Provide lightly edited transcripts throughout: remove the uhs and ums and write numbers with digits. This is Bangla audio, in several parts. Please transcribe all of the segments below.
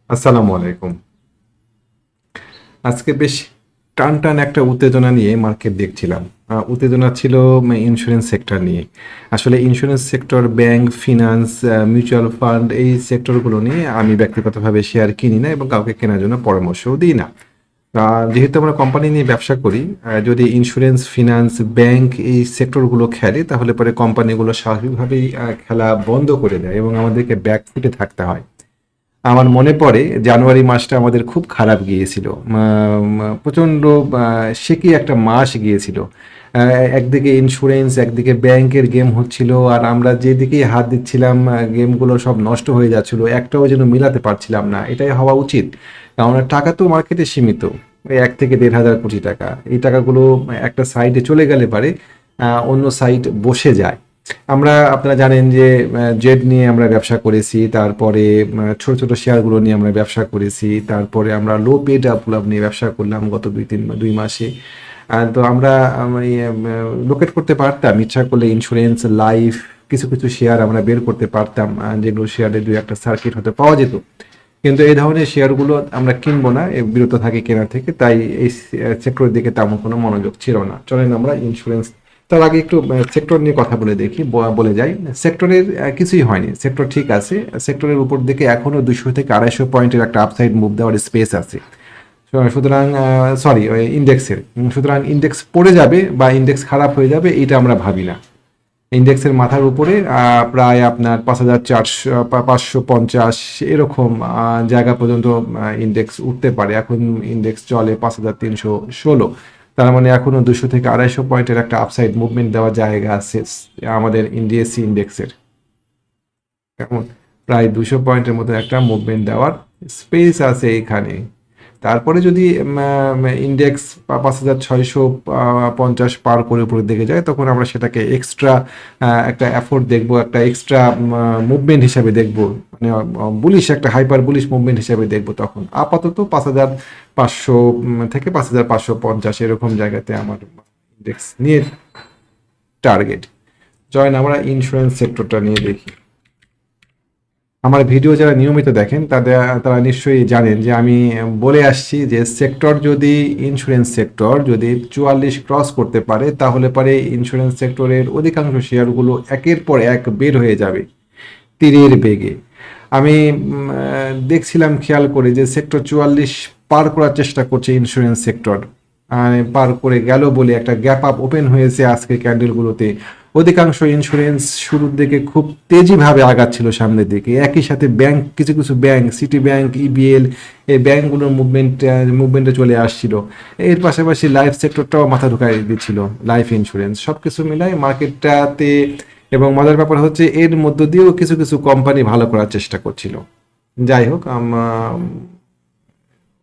আসসালামু আলাইকুম। আজকে বেশ টান টান একটা উত্তেজনা নিয়ে মার্কেট দেখছিলাম। উত্তেজনা ছিল ইন্স্যুরেন্স সেক্টর নিয়ে। আসলে insurance sector, bank, finance, mutual fund এই সেক্টরগুলো নিয়ে আমি ব্যক্তিগতভাবে শেয়ার কিনি না এবং কাউকে কেনার জন্য পরামর্শও দিই না। যেহেতু আমরা কোম্পানি নিয়ে ব্যবসা করি, যদি ইন্স্যুরেন্স, ফিনান্স, ব্যাংক এই সেক্টরগুলো খেলে তাহলে পরে কোম্পানিগুলো স্বাভাবিকভাবেই খেলা বন্ধ করে দেয় এবং আমাদেরকে ব্যাকফুটে থাকতে হয়। আমার মনে পড়ে জানুয়ারি মাসটা আমাদের খুব খারাপ গিয়েছিল। প্রচণ্ড সেকি একটা মাস গিয়েছিল। একদিকে ইন্স্যুরেন্স, একদিকে ব্যাংকের গেম হচ্ছিল, আর আমরা যেদিকেই হাত দিচ্ছিলাম গেমগুলো সব নষ্ট হয়ে যাচ্ছিল, একটাও যেন মিলাতে পারছিলাম না। এটাই হওয়া উচিত, কারণ টাকা তো মার্কেটে সীমিত। ওই 1 থেকে 1.5 হাজার কোটি টাকা, এই টাকাগুলো একটা সাইডে চলে গেলে পারে অন্য সাইড বসে যায়। আপনারা জানেন যে জেড নিয়ে আমরা ব্যবসা করেছি, তারপরে ছোট ছোট শেয়ারগুলো নিয়ে আমরা ব্যবসা করেছি, তারপরে আমরা লো পেড আপগুলো নিয়ে ব্যবসা করলাম গত 2 মাসে। তো আমরা লোকেট করতে পারতাম ইচ্ছা করলে ইন্স্যুরেন্স, লাইফ, কিছু কিছু শেয়ার আমরা বের করতে পারতাম, যেগুলো শেয়ারে 2-1টা সার্কিট হতে পাওয়া যেত। কিন্তু এই ধরনের শেয়ারগুলো আমরা কিনবো না, বিরত থাকি কেনা থেকে। তাই এই সেক্টরের দিকে তেমন কোনো মনোযোগ ছিল না। চলেন আমরা ইন্স্যুরেন্স, তার আগে একটু সেক্টর নিয়ে কথা বলে দেখি, বলে যাই। সেক্টরের কিছুই হয়নি, সেক্টর ঠিক আছে। সেক্টরের উপর দিকে এখনো 200 থেকে 250 পয়েন্টের একটা আপসাইড মুভ দেওয়ার স্পেস আছে। সুতরাং সরি, ইন্ডেক্সের, সুতরাং ইন্ডেক্স পড়ে যাবে বা ইন্ডেক্স খারাপ হয়ে যাবে এটা আমরা ভাবি না। ইন্ডেক্সের মাথার উপরে প্রায় আপনার 5,550 এরকম জায়গা পর্যন্ত ইন্ডেক্স উঠতে পারে। এখন ইন্ডেক্স চলে 5,316, তার মানে এখনো 200 থেকে 250 পয়েন্টের একটা আপসাইড মুভমেন্ট দেওয়ার জায়গা আছে আমাদের ইন্ডিএসসি ইন্ডেক্সের। কেমন, প্রায় 200 পয়েন্টের মতো একটা মুভমেন্ট দেওয়ার স্পেস আছে এখানে। তারপরে যদি ইন্ডেক্স 5,650 পার করে উপরের দিকে যায়, তখন আমরা সেটাকে এক্সট্রা একটা এফোর্ট দেখব, একটা এক্সট্রা মুভমেন্ট হিসাবে দেখব, মানে বুলিশ, একটা হাইপার বুলিশ মুভমেন্ট হিসাবে দেখব। তখন আপাতত 5,500 থেকে 5,550 এরকম জায়গাতে আমার ইন্ডেক্স নিয়ে টার্গেট। জয়েন আমরা ইন্স্যুরেন্স সেক্টরটা নিয়ে দেখি। আমার ভিডিও যারা নিয়মিত দেখেন তারা নিশ্চয়ই জানেন যে আমি বলে আসছি যে সেক্টর যদি, ইন্স্যুরেন্স সেক্টর যদি 44 ক্রস করতে পারে তাহলে পরে ইন্স্যুরেন্স সেক্টরের অধিকাংশ শেয়ারগুলো একের পর এক বের হয়ে যাবে তীরের বেগে। আমি দেখছিলাম খেয়াল করে যে সেক্টর 44 পার করার চেষ্টা করছে ইন্স্যুরেন্স সেক্টর, পার করে গেল বলে একটা গ্যাপ আপ ওপেন হয়েছে আজকে ক্যান্ডেলগুলোতে। অধিকাংশ ইন্স্যুরেন্স শুরুর দিকে খুব তেজিভাবে আগাচ্ছিল সামনের দিকে। একই সাথে ব্যাংক, কিছু কিছু ব্যাংক, সিটি ব্যাংক, ইবিএল, এই ব্যাংকগুলোর মুভমেন্টে চলে আসছিল। এর পাশাপাশি লাইফ সেক্টরটাও মাথা ঢুকাই দিচ্ছিল, লাইফ ইন্স্যুরেন্স। সব কিছু মিলাই মার্কেটটাতে, এবং মজার ব্যাপার হচ্ছে এর মধ্য দিয়েও কিছু কিছু কোম্পানি ভালো করার চেষ্টা করছিল। যাই হোক,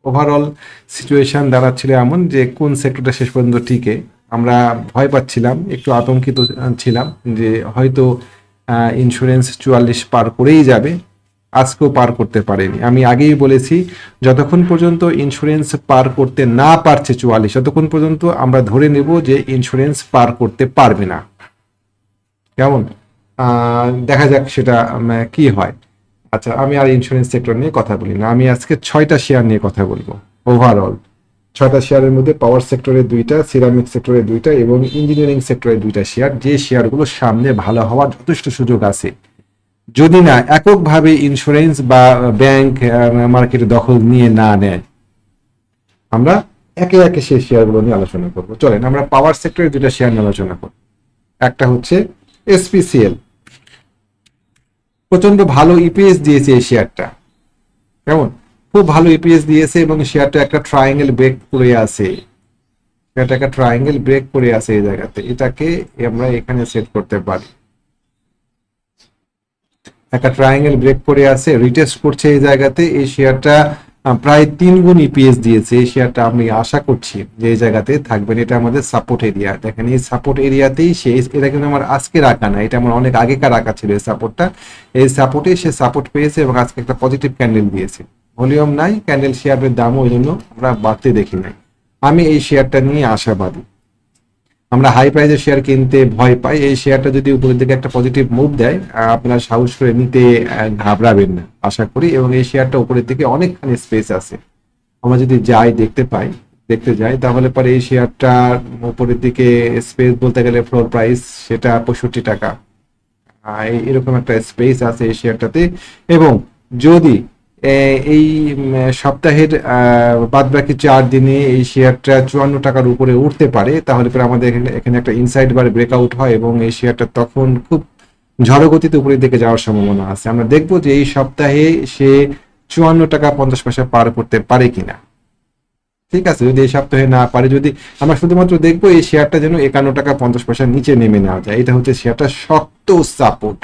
ওভারঅল সিচুয়েশন দাঁড়াচ্ছিল এমন যে কোন সেক্টরটা শেষ পর্যন্ত টিকে। আমরা ভয় পাচ্ছিলাম, একটু আতঙ্কিত ছিলাম যে হয়তো ইন্স্যুরেন্স 44 পার করেই যাবে। আজকেও পার করতে পারেনি। আমি আগেই বলেছি, যতক্ষণ পর্যন্ত ইন্স্যুরেন্স পার করতে না পারছে 44, ততক্ষণ পর্যন্ত আমরা ধরে নেব যে ইন্স্যুরেন্স পার করতে পারবে না। কেমন, দেখা যাক সেটা কি হয়। আচ্ছা, আমি আর ইন্স্যুরেন্স সেক্টর নিয়ে কথা বলি না, আমি আজকে 6টা শেয়ার নিয়ে কথা বলবো। ওভারঅল 6টা শেয়ারের মধ্যে পাওয়ার সেক্টরের 2টা, সিরামিক সেক্টরের 2টা এবং ইঞ্জিনিয়ারিং সেক্টরের 2টা শেয়ার, যে শেয়ারগুলো সামনে ভালো হওয়ার যথেষ্ট সুযোগ আছে, যদি না এককভাবে ইন্স্যুরেন্স বা ব্যাংক মার্কেটে দখল নিয়ে না নেয়। আমরা একে একে সেই শেয়ারগুলো নিয়ে আলোচনা করবো। চলেন আমরা পাওয়ার সেক্টরের 2টা শেয়ার নিয়ে আলোচনা করব। একটা হচ্ছে এসপিসিএল। প্রচন্ড ভালো ইপিএস দিয়েছে এই শেয়ারটা। কেমন, খুব ভালো ইপিএস দিয়েছে এবং শেয়ারটা একটা ট্রায়াঙ্গেল ব্রেক করে আছে। শেয়ারটা একটা ট্রায়াঙ্গেল ব্রেক করে আছে এই জায়গাতে। এটাকে আমরা এখানে সেট করতে পারি। একটা ট্রায়াঙ্গেল ব্রেক করে আছে, রিটেস্ট করছে এই জায়গাতে। এই শেয়ারটা প্রায় 3 গুণ ইপিএস দিয়েছে। এই শেয়ারটা আমি আশা করছি যে এই জায়গাতে থাকবেন। এটা আমাদের সাপোর্ট এরিয়া। দেখেন, এই সাপোর্ট এরিয়াতেই সে, এটা কিন্তু আমার আজকে রাখা না, এটা আমার অনেক আগেকার রাখা ছিল এই সাপোর্টটা। এই সাপোর্টে সে সাপোর্ট পেয়েছে এবং আজকে একটা পজিটিভ ক্যান্ডেল দিয়েছে। ভলিউম নাই, ক্যান্ডেল শেয়ারের দামও ওই জন্য আমরা বাড়তে দেখি নাই। আমি এই শেয়ারটা নিয়ে আশাবাদী। আমরা হাই প্রাইসের শেয়ার কিনতে ভয় পাই, এই শেয়ারটা যদি উপরের দিকে একটা পজিটিভ মুভ দেয়, আপনারা সাহস করে নিতে ঘাবড়াবেন না আশা করি। এবং এই শেয়ারটা উপরের দিকে অনেকখানি স্পেস আছে, আমরা যদি যাই দেখতে যাই তাহলে পরে এই শেয়ারটার উপরের দিকে স্পেস বলতে গেলে ফ্লোর প্রাইস সেটা 65 টাকা, এরকম একটা স্পেস আছে এই শেয়ারটাতে। এবং যদি এই সপ্তাহের বাদ বাকি 4 দিনে এই শেয়ারটা 54 টাকার উপরে উঠতে পারে, তাহলে পরে আমাদের এখানে একটা ইনসাইড বার ব্রেকআউট হয় এবং এই শেয়ারটা তখন খুব ঝড় গতিতে উপরের দিকে যাওয়ার সম্ভাবনা আছে। আমরা দেখবো যে এই সপ্তাহে সে 54 টাকা 50 পয়সা পার করতে পারে কিনা। ঠিক আছে, যদি এই সপ্তাহে না পারে, যদি আমরা শুধুমাত্র দেখবো এই শেয়ারটা যেন 51 টাকা 50 পয়সার নিচে নেমে না যায়, এটা হচ্ছে শেয়ারটা শক্ত সাপোর্ট।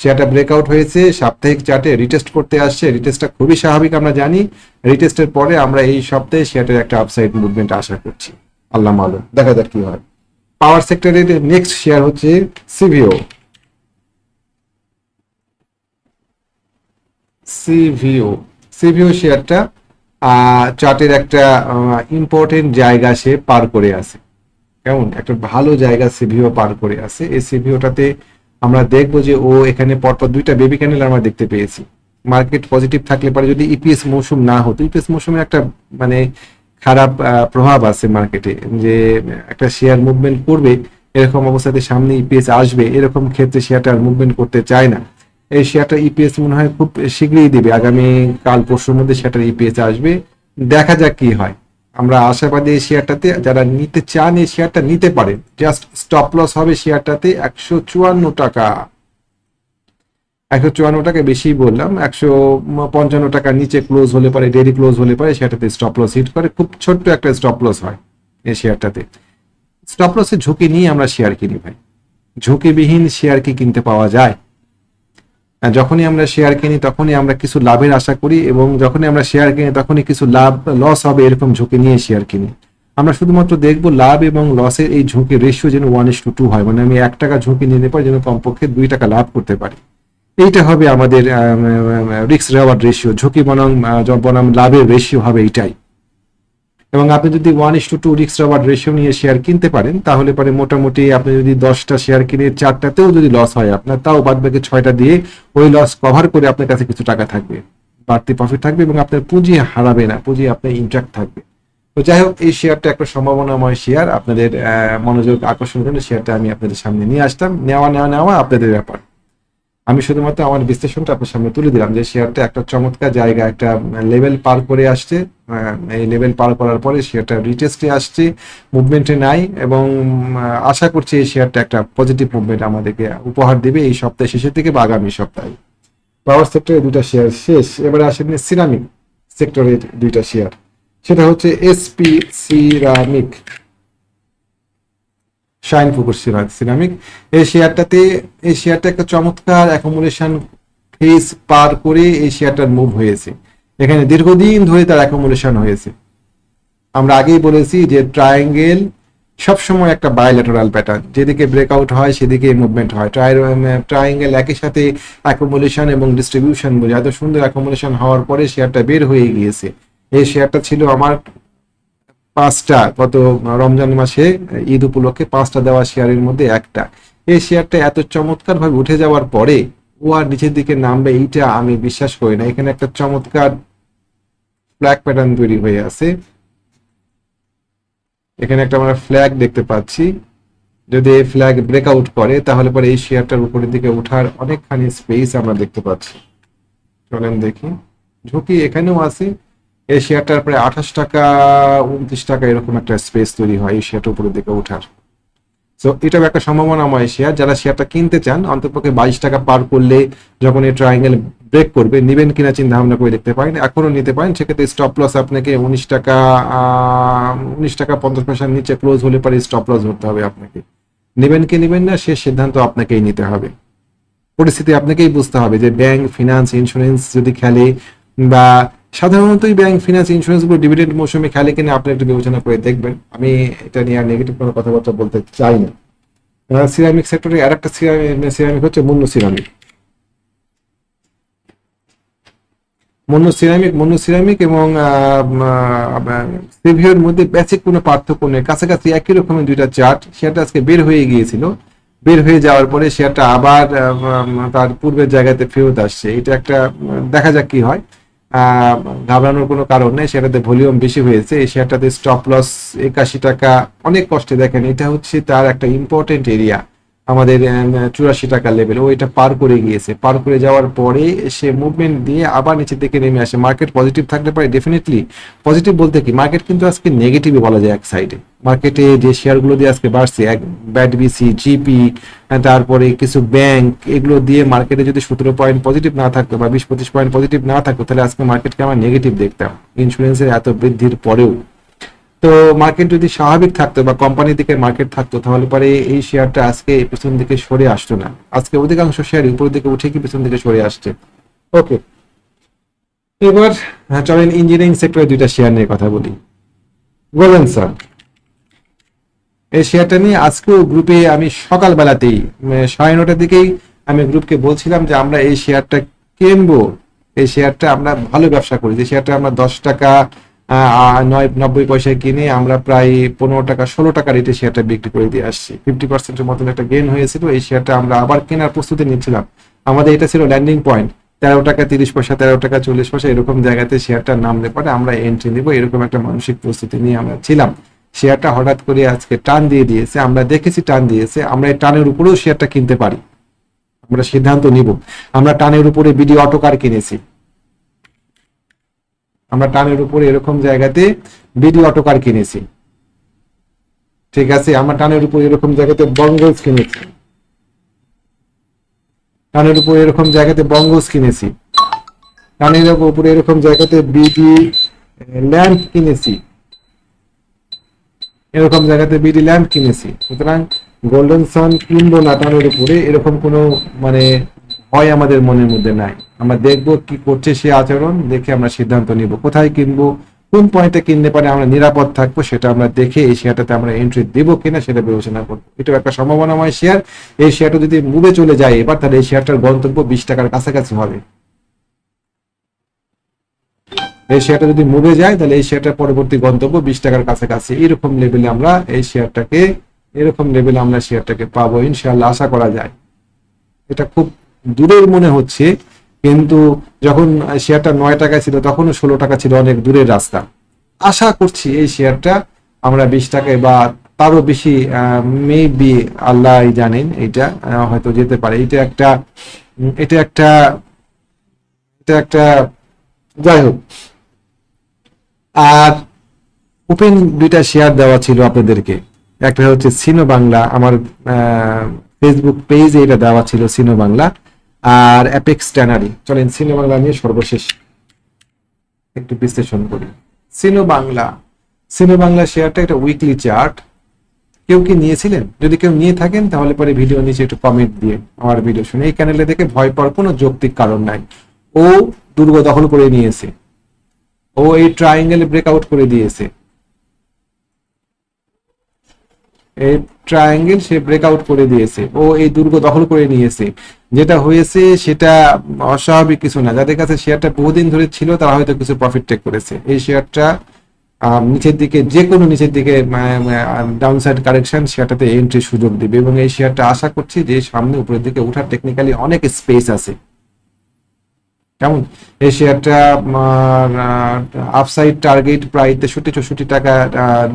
শেয়ারটা ব্রেকআউট হয়েছে, সাপ্তাহিক চার্টে রিটেস্ট করতে আসছে, রিটেস্টটা খুবই স্বাভাবিক আমরা জানি। রিটেস্টের পরে আমরা এই সপ্তাহে শেয়ারটার একটা আপসাইড মুভমেন্ট আশা করছি, আল্লাহ মালুম, দেখা যাক কি হয়। পাওয়ার সেক্টরের নেক্সট শেয়ার হচ্ছে সিভিও। সিভিও শেয়ারটা চার্টের একটা ইম্পর্টেন্ট জায়গা সে পার করে আছে, কেমন একটা ভালো জায়গা সিভিও পার করে আছে। এই সিভিওটাতে আমরা দেখবো যে ও এখানে পরপর 2টা বেবি ক্যান্ডেল আমরা দেখতে পেয়েছি। মার্কেট পজিটিভ থাকলে পারে, যদি ইপিএস মৌসুম না হতো, ইপিএস মৌসুমে একটা মানে খারাপ প্রভাব আছে মার্কেটে, যে একটা শেয়ার মুভমেন্ট করবে এরকম অবস্থাতে সামনে ইপিএস আসবে, এরকম ক্ষেত্রে শেয়ারটা আর মুভমেন্ট করতে চায় না। এই শেয়ারটা ইপিএস মনে হয় খুব শীঘ্রই দিবে, আগামী কাল পরশুর মধ্যে শেয়ারটার ইপিএস আসবে, দেখা যাক কি হয়। আমরা আশাবাদী এই শেয়ারটাতে, যারা নিতে চান এই শেয়ারটা নিতে পারেন। জাস্ট স্টপ লস হবে শেয়ারটাতে 154 টাকা, 154 টাকা বেশি বললাম, 155 টাকার নিচে ক্লোজ হলে পারে, ডেলি ক্লোজ হলে পারে শেয়ারটাতে স্টপ লস হিট করে, খুব ছোট্ট একটা স্টপ লস হয় এই শেয়ারটাতে। স্টপ লসের ঝুঁকি নিয়ে আমরা শেয়ার কিনি ভাই, ঝুঁকিবিহীন শেয়ার কি কিনতে পাওয়া যায়? যখনই আমরা শেয়ার কিনি তখনই আমরা কিছু লাভের আশা করি, এবং যখনই আমরা শেয়ার কিনি তখনই কিছু লাভ লস হবে এরকম ঝুঁকি নিয়ে শেয়ার কিনি। আমরা শুধুমাত্র দেখবো লাভ এবং লসের এই ঝুঁকি রেশিও যেন 1:2 হয়, মানে আমি 1 টাকা ঝুঁকি নিতে পারি যেন কমপক্ষে 2 টাকা লাভ করতে পারি। এইটা হবে আমাদের রিস্ক রেওয়ার্ড রেশিও, ঝুঁকি বনাম লাভের রেশিও হবে এইটাই। এবং আপনি যদি 1:2 রিস্ক রেওয়ার্ড রেশিও নিয়ে শেয়ার কিনতে পারেন, তাহলে পরে মোটামুটি আপনি যদি 10টা শেয়ার কিনে 4টাতেও যদি লস হয় আপনার, তাও বাদ বাকি 6টা দিয়ে ওই লস কভার করে আপনার কাছে কিছু টাকা থাকবে, বাড়তি প্রফিট থাকবে, এবং আপনার পুঁজি হারাবে না, পুঁজি আপনার ইন্ট্যাক্ট থাকবে। তো যাই হোক, এই শেয়ারটা একটা সম্ভাবনাময় শেয়ার, আপনাদের মনোযোগ আকর্ষণ করে শেয়ারটা আমি আপনাদের সামনে নিয়ে আসলাম। নেওয়া আপনাদের ব্যাপার, আমি শুধুমাত্র আমার বিশ্লেষণটা আপনার সামনে তুলে দিলাম যে শেয়ারটা একটা চমৎকার জায়গা, একটা লেভেল পার করে আসছে। এই লেভেল পার করার পরে শেয়ারটা রিটেস্টে আসছে, মুভমেন্টে নাই, এবং আশা করছি এই শেয়ারটা একটা পজিটিভ মুভমেন্ট আমাদেরকে উপহার দিবে এই সপ্তাহের শেষের দিকে বা আগামী সপ্তাহে। পাওয়ার সেক্টরে 2টা শেয়ার শেষ, এবারে আসেন সিরামিক সেক্টরের 2টা শেয়ার, সেটা হচ্ছে এসপি সিরামিক, শাইন পুকুর সিরামিক। এই শেয়ারটা একটা চমৎকার অ্যাকোমোডেশন ফেজ পার করে এই শেয়ারটার মুভ হয়েছে, এখানে দীর্ঘদিন ধরে তার অ্যাকোমোডেশন হয়েছে। আমরা আগেই বলেছি যে ট্রায়াঙ্গেল সবসময় একটা বায়োল্যাটারাল প্যাটার্ন, যেদিকে ব্রেকআউট হয় সেদিকে মুভমেন্ট হয়। ট্রায়াঙ্গেল একই সাথে অ্যাকোমোডেশন এবং ডিস্ট্রিবিউশন বোঝে, এত সুন্দর অ্যাকোমোডেশন হওয়ার পরে শেয়ারটা বের হয়ে গিয়েছে। এই শেয়ারটা ছিল আমার 5টা, গত রমজান মাসে ঈদ উপলক্ষে 5টা দেওয়া শেয়ারের মধ্যে একটা। এই শেয়ারটা এত চমৎকার ভাবে উঠে যাওয়ার পরে ও আর নিচের দিকে নামবে এইটা আমি বিশ্বাস করি না। এখানে একটা চমৎকার ফ্ল্যাগ প্যাটার্ন তৈরি হয়ে আছে, এখানে একটা আমরা ফ্ল্যাগ দেখতে পাচ্ছি। যদি এই ফ্ল্যাগ ব্রেকআউট করে তাহলে পরে এই শেয়ারটার উপরের দিকে ওঠার অনেকখানি স্পেস আমরা দেখতে পাচ্ছি। চলেন দেখি, ঝুঁকি এখানেও আছে। এই শেয়ারটার প্রায় 28 টাকা 29 টাকা এরকম একটা স্পেস তৈরি হয় এই শেয়ারটার উপরের দিকে ওঠার। সো এটাও একটা সম্ভাবনাময় শেয়ার, যারা শেয়ারটা কিনতে চান অন্ততপক্ষে 22 টাকা পার করলে যখন এই ট্রায়াঙ্গেল ব্রেক করবে নিবেন কিনা চিন্তা ভাবনা করে দেখতে পারেন, এখনো নিতে পারেন। সেক্ষেত্রে স্টপ লস আপনাকে 19 টাকা 50 পয়সার নিচে ক্লোজ হলে পারে স্টপ লস ধরতে হবে আপনাকে। নেবেন কি নেবেন না সে সিদ্ধান্ত আপনাকেই নিতে হবে, পরিস্থিতি আপনাকেই বুঝতে হবে যে ব্যাংক, ফিনান্স, ইন্স্যুরেন্স যদি খেলে, বা সাধারণতই ব্যাংক, ফিনান্স, ইন্স্যুরেন্স গুলো ডিভিডেন্ড মৌসুমে খেলে কিনা আপনি একটু বিবেচনা করে দেখবেন। আমি এটা নিয়ে আর নেগেটিভ কোনো কথাবার্তা বলতে চাই না। সিরামিক সেক্টরে আর একটা সিরামিক হচ্ছে মুন্নু সিরামিক। মনো সিরামিক এবং সিভিওর মধ্যে বেসিক কোনো পার্থক্য নেই, কাছাকাছি একই রকমের দুইটা চার্ট। শেয়ারটা আজকে বের হয়ে গিয়েছিল, বের হয়ে যাওয়ার পরে শেয়ারটা আবার তার পূর্বের জায়গাতে ফেরত আসছে। এটা একটা দেখা যাক কি হয়। আহ, ঘাবড়ানোর কোনো কারণ নেই, সেটাতে ভলিউম বেশি হয়েছে। এই শেয়ারটাতে স্টপ লস 81 টাকা, অনেক কষ্টে। দেখেন এটা হচ্ছে তার একটা ইম্পর্টেন্ট এরিয়া, আমাদের 84 টাকা লেভেল। ও এটা পার করে গিয়েছে, পার করে যাওয়ার পরে সে মুভমেন্ট দিয়ে আবার নিচের দিকে নেমে আসে। মার্কেট পজিটিভ থাকলে পারে ডেফিনেটলি, পজিটিভ বলতে কি, মার্কেট কিন্তু আজকে নেগেটিভই বলা যায় এক সাইডে। মার্কেটে যে শেয়ারগুলো দিয়ে আজকে বাড়ছে, এক ব্যাট বিসি, জিপি, তারপরে কিছু ব্যাংক, এগুলো দিয়ে মার্কেটে যদি 17 পয়েন্ট পজিটিভ না থাকতো বা 20-25 পয়েন্ট পজিটিভ না থাকতো, তাহলে আজকে মার্কেটকে আমরা নেগেটিভ দেখতাম ইন্স্যুরেন্সের এত বৃদ্ধির পরেও। তো মার্কেট যদি স্বাভাবিক থাকতো বা কোম্পানির দিকে মার্কেট থাকতো, তাহলে পরে এই শেয়ারটা আজকে পেছন দিকে সরে আসতো না। আজকে অধিকাংশ শেয়ার উপরের দিকে উঠে কি পেছন দিকে সরে আসছে। ওকে, এবার চলেন ইঞ্জিনিয়ারিং সেক্টরে দুইটা শেয়ার নিয়ে কথা বলি। বলেন স্যার, এই শেয়ারটা নিয়ে আজকেও গ্রুপে আমি সকালবেলাতেই 9:30টার দিকেই আমি গ্রুপকে বলছিলাম যে আমরা এই শেয়ারটা কিনবো। এই শেয়ারটা আমরা ভালো ব্যবসা করি, যে শেয়ারটা আমরা 10 টাকা 90 পয়সায় কিনে আমরা প্রায় 15 টাকা 16 টাকা রেটে শেয়ারটা বিক্রি করে দিয়ে আসছি। 50%-এর মতন একটা গেইন হয়েছিল। এই শেয়ারটা আমরা আবার কেনার প্রস্তুতি নিচ্ছিলাম। আমাদের এটা ছিল ল্যান্ডিং পয়েন্ট, 13 টাকা 30 পয়সা, 13 টাকা 40 পয়সা, এরকম জায়গাতে শেয়ারটা নামলে পরে আমরা এন্ট্রি নিব, এরকম একটা মানসিক প্রস্তুতি নিয়ে আমরা ছিলাম। শেয়ারটা হঠাৎ করে আজকে টান দিয়ে দিয়েছে, আমরা দেখেছি টান দিয়েছে। আমরা এই টানের উপরেও শেয়ারটা কিনতে পারি, আমরা সিদ্ধান্ত নিব। আমরা টানের উপরে বিডি অটোকার কিনেছি, আমরা টানের উপরে এরকম জায়গাতে বিডি অটোকার কিনেছি, ঠিক আছে। আমরা টানের উপরে এরকম জায়গাতে বঙ্গজ কিনেছি, টানের উপরে এরকম জায়গাতে বঙ্গজ কিনেছি, টানের উপরে এরকম জায়গাতে বিডি ল্যাম্প কিনেছি, এরকম জায়গাতে বিডি ল্যাম্প কিনেছি। সুতরাং গোল্ডেন সান কিনবো না টানের উপরে, এরকম কোনো মানে ভয় আমাদের মনের মধ্যে নাই। আমরা দেখবো কি করছে সে আচরণ, দেখে আমরা সিদ্ধান্ত নিব কোথায় কিনবো, কোন পয়েন্টে কিনলে পারে আমরা নিরাপদ থাকবো, সেটা আমরা দেখে এই শেয়ারটাতে আমরা এন্ট্রি দিব কিনা সেটা বিবেচনা করবো। এটাও একটা সম্ভাবনাময় শেয়ার। এই শেয়ারটা যদি মুভে চলে যায় এবার, তাহলে এই শেয়ারটার গন্তব্য 20 টাকার কাছাকাছি হবে। এই শেয়ারটা যদি মুভে যায় তাহলে এই শেয়ারটার পরবর্তী গন্তব্য 20 টাকার কাছাকাছি। এরকম লেভেলে আমরা এই শেয়ারটাকে, এরকম লেভেলে আমরা শেয়ারটাকে পাবো ইনশাআল্লাহ, আশা করা যায়। এটা খুব দূরের মনে হচ্ছে, কিন্তু যখন শেয়ারটা 9 টাকায় ছিল তখনও 16 টাকা ছিল, অনেক দূরের রাস্তা। আশা করছি এই শেয়ারটা আমরা 20 টাকায় বা তারও বেশি, মেবি আল্লাহ জানেন, এটা হয়তো যেতে পারে। এটা একটা এটা একটা যাই হোক। আর ওপেন দুইটা শেয়ার দেওয়া ছিল আপনাদেরকে, একটা হচ্ছে সিনো বাংলা, আমার ফেসবুক পেজে এটা দেওয়া ছিল সিনো বাংলা, আর অ্যাপেক্স ট্যানারি। চলেন সিনো বাংলা নিয়ে সর্বশেষ একটু বিশ্লেষণ করি। সিনো বাংলা, সিনো বাংলা শেয়ারটা একটা উইকলি চার্ট। কেউ কি নিয়েছিলেন? যদি কেউ নিয়ে থাকেন তাহলে পরে ভিডিও নিচে একটু কমেন্ট দিয়ে আমার ভিডিও শুনে, এই চ্যানেলে দেখে ভয় পাওয়ার কোনো যৌক্তিক কারণ নাই। ও দুর্গ দখল করে নিয়েছে, ও এই ট্রায়াঙ্গেল ব্রেকআউট করে দিয়েছে, এই ট্রায়াঙ্গেল সে ব্রেকআউট করে দিয়েছে, ও এই দুর্গ দখল করে নিয়েছে। যেটা হয়েছে সেটা অস্বাভাবিক কিছু না। যাদের কাছে শেয়ারটা বহুদিন ধরে ছিল তারা হয়তো কিছু প্রফিট টেক করেছে। এই শেয়ারটা নিচের দিকে, যে কোনো নিচের দিকে ডাউনসাইড কারেকশন শেয়ারটাতে এন্ট্রি সুযোগ দিবে, এবং এই শেয়ারটা আশা করছি যে সামনে উপরের দিকে ওঠার টেকনিক্যালি অনেক স্পেস আছে। কেমন, এই শেয়ারটা আপসাইড টার্গেট প্রায় 63-64 টাকা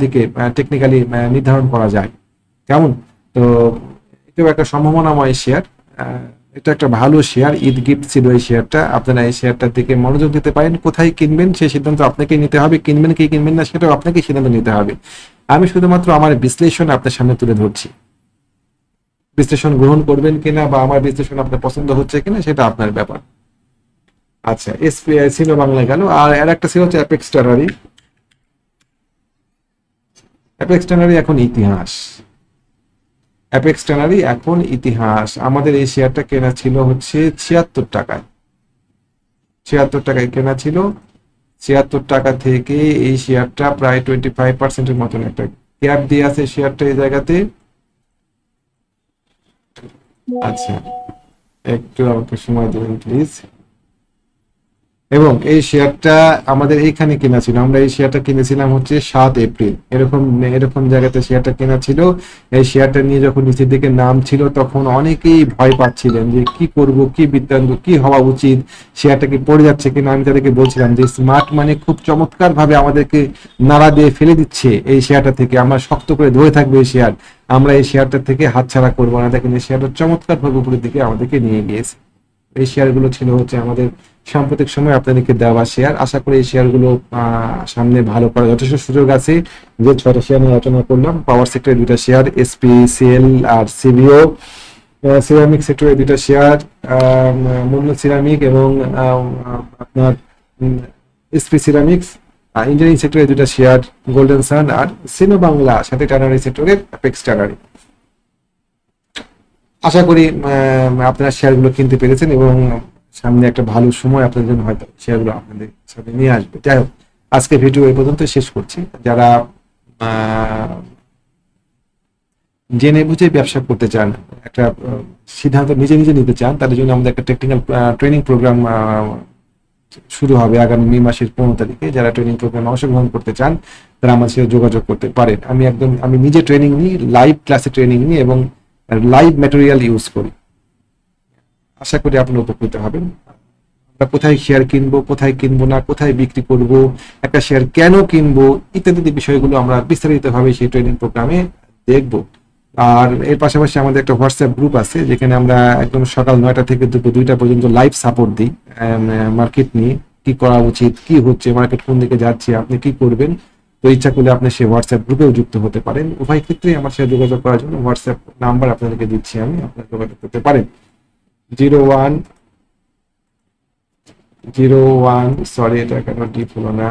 দিকে টেকনিক্যালি নির্ধারণ করা যায়। কেমন, তো এটাও একটা সম্ভাবনাময় শেয়ার। এটা একটা ভালো শেয়ার, ঈদ গিফট ছিল এই শেয়ারটা। আপনারা এই শেয়ারটার দিকে মনোযোগ দিতে পারেন। কোথায় কিনবেন সেই সিদ্ধান্ত আপনাকেই নিতে হবে, কিনবেন কি কিনবেন না সেটাও আপনাকেই সিদ্ধান্ত নিতে হবে। আমি শুধুমাত্র আমার বিশ্লেষণ আপনার সামনে তুলে ধরছি। বিশ্লেষণ গ্রহণ করবেন কিনা বা আমার বিশ্লেষণ আপনার পছন্দ হচ্ছে কিনা সেটা আপনার ব্যাপার। আচ্ছা, এসপিআই ছিল বাংলায় গেল। আর একটা ছিল হচ্ছে অ্যাপেক্স ট্যানারি। অ্যাপেক্স ট্যানারি এখন ইতিহাস, অ্যাপেক্স ট্যানারি এখন ইতিহাস। আমাদের এই শেয়ারটা কেনা ছিল হচ্ছে 76 টাকায়, 76 টাকায় কেনা ছিল। 76 টাকা থেকে এই শেয়ারটা প্রায় 25%-এর মতন একটা গ্যাপ দিয়ে আছে শেয়ারটা এই জায়গাতে। আচ্ছা, একটু আমাকে সময় দেবেন প্লিজ। এবং এই শেয়ারটা আমাদের এইখানে কেনা ছিল, আমরা এই শেয়ারটা কিনেছিলাম হচ্ছে 7 এপ্রিল, এরকম এরকম জায়গাতে শেয়ারটা কেনা ছিল। এই শেয়ারটা নিয়ে যখন নিচের দিকে নাম ছিল তখন অনেকেই ভয় পাচ্ছিলেন যে কি করব, কি বৃত্তান্ত, কি হওয়া উচিত, শেয়ারটা কি পড়ে যাচ্ছে কিনা। আমি তাদেরকে বলছিলাম যে স্মার্ট মানি খুব চমৎকার ভাবে আমাদেরকে নাড়া দিয়ে ফেলে দিচ্ছে এই শেয়ারটা থেকে, আমরা শক্ত করে ধরে থাকবো এই শেয়ার, আমরা এই শেয়ারটা থেকে হাতছাড়া করবো না। দেখেন এই শেয়ারটা চমৎকার ভাবে উপরের দিকে আমাদেরকে নিয়ে গিয়েছে। এই শেয়ারগুলো ছিল হচ্ছে আমাদের সাম্প্রতিক সময় আপনাদেরকে দেওয়া শেয়ার। আশা করি এই শেয়ারগুলো সামনে ভালো করার যথেষ্ট সুযোগ আছে। যে 6টা শেয়ার নিয়ে আলোচনা করলাম, পাওয়ার সেক্টরে 2টা শেয়ার, এসপিসিএল আর সিবিও, সিরামিক সেক্টরে 2টা শেয়ার, মুন্নুল সিরামিক এবং আপনার এসপি সিরামিক্স, ইঞ্জিনিয়ারিং সেক্টরে 2টা শেয়ার, গোল্ডেন সান, আর সিনো বাংলা সাথে টার্নারি সেক্টরে অ্যাপেক্স টার্নারি। আশা করি আপনারা শেয়ারগুলো কিনতে পেরেছেন এবং সামনে একটা ভালো সময় আপনাদের জন্য হয়তো শেয়ারগুলো আপনাদের সাথে নিয়ে আসবে। যাই হোক, আজকে ভিডিও এই পর্যন্ত শেষ করছি। যারা জেনে বুঝে ব্যবসা করতে চান, একটা সিদ্ধান্ত নিজে নিজে নিতে চান, তাদের জন্য আমাদের একটা টেকনিক্যাল ট্রেনিং প্রোগ্রাম শুরু হবে আগামী মে মাসের 15 তারিখে। যারা ট্রেনিং প্রোগ্রামে অংশগ্রহণ করতে চান তারা আমার সাথে যোগাযোগ করতে পারেন। আমি নিজে ট্রেনিং নিই, লাইভ ক্লাসে ট্রেনিং নিই এবং লাইভ ম্যাটেরিয়াল ইউজ করি। আশা করি আপনি উপকৃত হবেন। আমরা কোথায় শেয়ার কিনবো, কোথায় কিনবো না, কোথায় বিক্রি করব, একটা শেয়ার কেন কিনবো ইত্যাদি বিষয়গুলো আমরা বিস্তারিতভাবে সেই ট্রেনিং প্রোগ্রামে দেখব। আর এর পাশাপাশি আমাদের একটা হোয়াটসঅ্যাপ গ্রুপ আছে যেখানে আমরা একদম সকাল 9টা থেকে দুপুর 2টা পর্যন্ত লাইভ সাপোর্ট দিই মার্কেট নিয়ে, কি করা উচিত, কি হচ্ছে, মার্কেট কোন দিকে যাচ্ছে, আপনি কি করবেন। তো ইচ্ছা করলে আপনি সেই হোয়াটসঅ্যাপ গ্রুপেও যুক্ত হতে পারেন। উভয় ক্ষেত্রে আমার সাথে যোগাযোগ করার জন্য হোয়াটসঅ্যাপ নাম্বার আপনাদেরকে দিচ্ছি, আমি আপনারা যোগাযোগ করতে পারেন। 01 সরি এটা কেন ডিপ হলো না,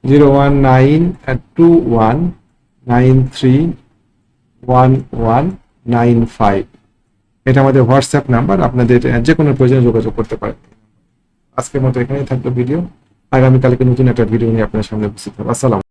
01921931195, এটা আমাদের হোয়াটসঅ্যাপ নাম্বার। আপনাদের যে কোনো প্রয়োজনে যোগাযোগ করতে পারেন। আজকের মতো এখানেই থাকলো ভিডিও, আগামীকালকে নতুন একটা ভিডিও নিয়ে আপনার সামনে উপস্থিত হবে। আসসালাম।